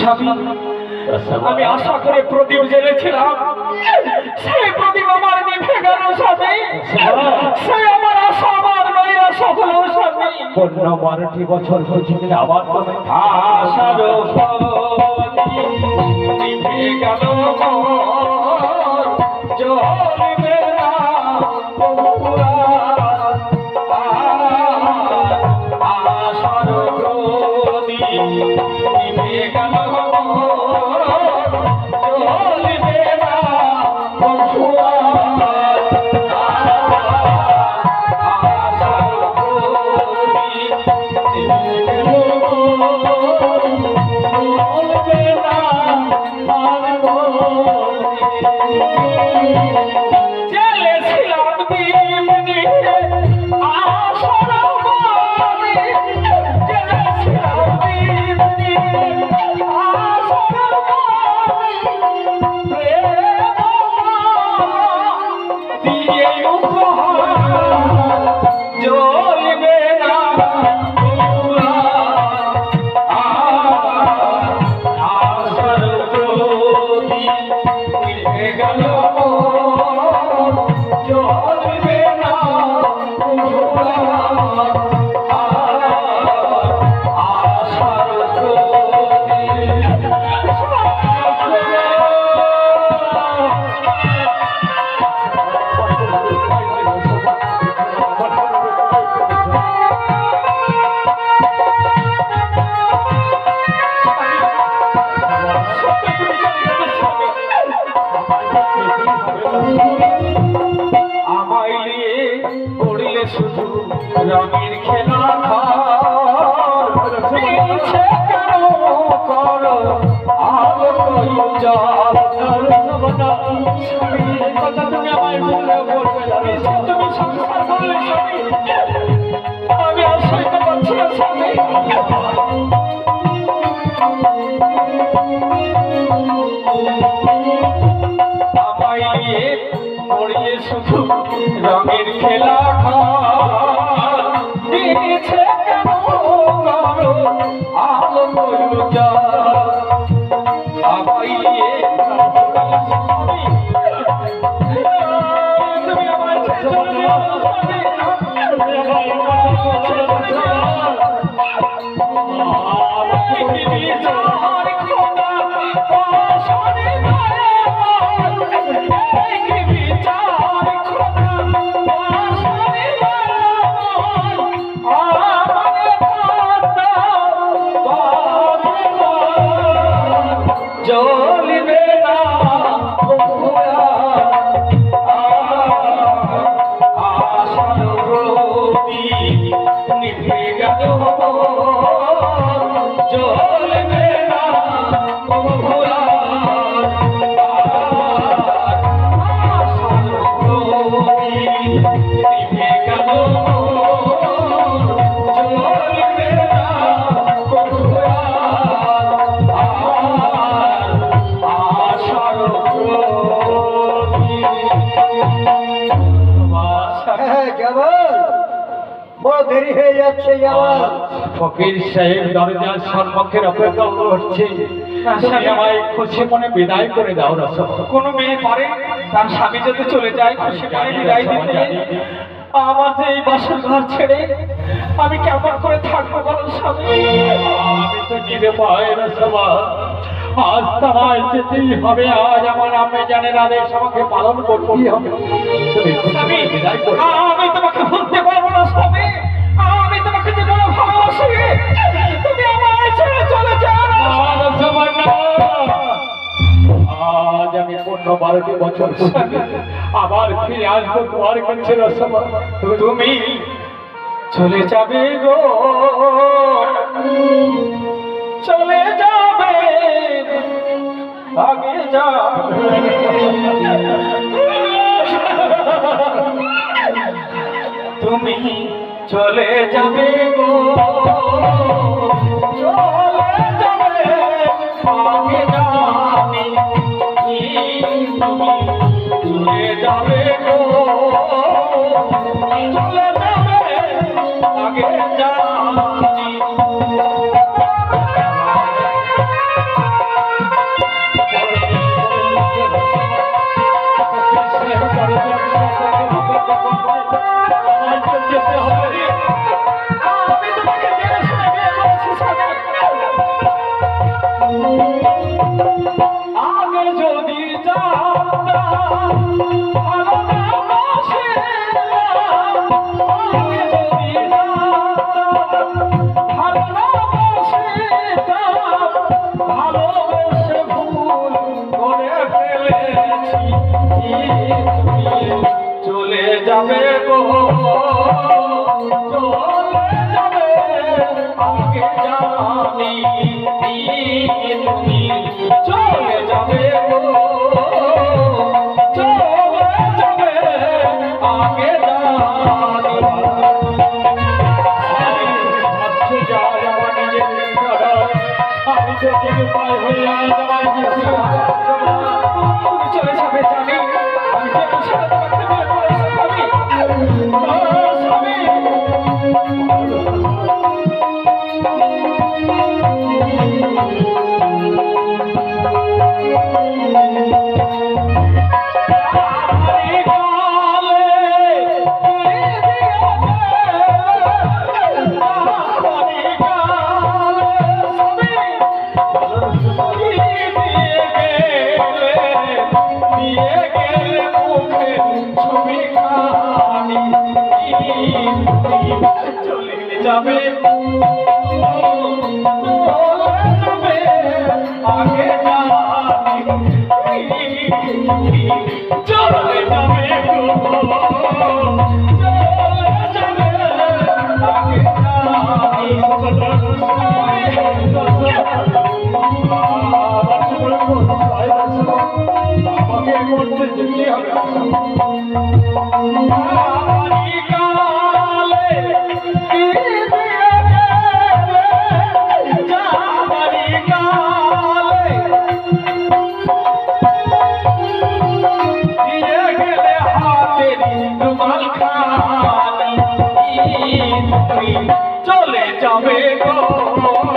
স্বামী, আমি আশা করে প্রদীপ জ্বেলেছিলাম, সেই প্রদীপ আমার নিভে গেল স্বামী। সেই আমার আশা আমার নৈরাশা হলো স্বামী। 15-12টি বছর হয়েছিল আবার তুমি আশার নিভে গেল জ্বলবে না আশার প্রদীপ নিভে গেল জ্বলবে না আমায় নিয়ে পড়লে শুধু রঙের খেলা কেন করো আলো কথা তুমি আমায় বললে বলবে তুমি সংসার করলে স্বামী, আমি আর সইতে পারছি না স্বামী। আমায় নিয়ে পড়িয়ে শুধু রঙের খেলা দিয়েছে কেন করো আলো আমায় নিয়ে তুমি আমার চলে যাও জ্বলবে না আশার প্রদীপ নিভে গেল জ্বলবে না আশার প্রদীপ নিভে গেল জ্বলবে না বড় দেরি হয়ে যাচ্ছে যাওয়ার। ফকির সাহেব দরজার সম্মুখের অপেক্ষা করছে, তুমি আমায় খুশি মনে বিদায় করে দাও। রসব কোনো মেয়ে পারে তার স্বামী যদি চলে যায় খুশি মনে বিদায় দিতে? আমার যে এই বাসর ঘর ছেড়ে আমি কেমন করে থাকবো বলো স্বামী? আমি তো নিতে পাই না সবা, আজ তোমায় যেতেই হবে। আজ আমার আমি জানের আদেশ আমাকে পালন করতেই হবে। তুমি খুশি স্বামী, মনে বিদায় করে আমি তোমাকে ভুলতে পারবো না স্বামী। আমি তোমাকে যে বড় ভালোবাসি, তুমি আমায় ছেড়ে চলে যাও না। আজ আমি 15-12টি বছর আবার ফিরে আসবো তোমার কাছে। রসমা, তুমি চলে যাবে গো, চলে যাবে আগে যা। তুমি চলে যাবে গো, চলে যাবে আগে জানি। তুমি চলে যাবে গো, চলে যাবে আগে জানি। যাবে গো চলে যাবে আগে জানি তুমি চলে যাবে গো চলে যাবে আগে জানি আচ্ছা যায় আমার নিজের আমি তো থেকে পায় হয়ে আজ আমার তুমি চলে যাবে জানি আমি যে সাথে তোমাকে বিয়ে করেছি স্বামী চলে যাবে আগে জানি চলে যাবে আমাকে করতে যেতে হবে চলে যাবে গো